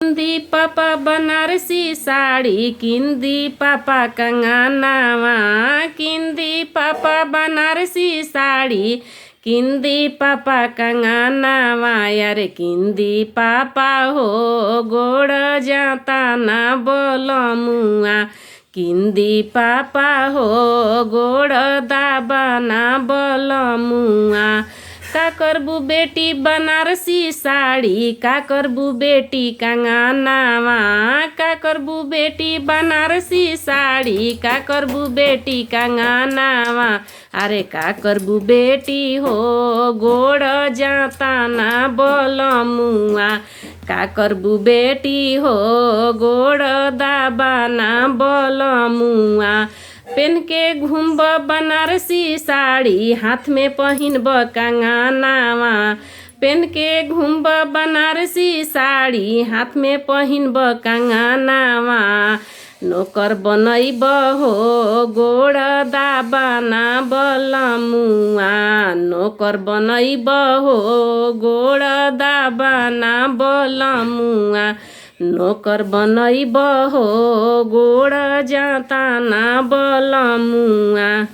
किंदी पापा बनारसी साड़ी, किंदी पापा कंगनवा, किंदी पापा बनारसी साड़ी, किंदी पापा कंगनवा। यार किंदी पापा हो गोड़ जाता ना बोलमुआ, किंदी पापा हो गोड़ दाबा ना बोलमुआ। का करबू बेटी बनारसी साड़ी, का करबू बेटी कंगनवा, का करबू बेटी बनारसी साड़ी, का करबू बेटी कंगनवा। अरे का करबू बेटी हो गोड़ जाता ना बोलमुआ, का करबू बेटी हो गोड़ दाबा ना बोलमुआ। पेन के घूमब बनारसी साड़ी, हाथ में पहिनब कंगनवा, पेन के घूमब बनारसी साड़ी, हाथ में पहिनब कंगनवा। नौकर बनैब हो गोड़ दाबा ना बोलमुआ, नौकर बनैब हो गोड़ दाबा ना बोलमुआ, नौकर बनैब हो गोड़ जाता ना बोलमुआ।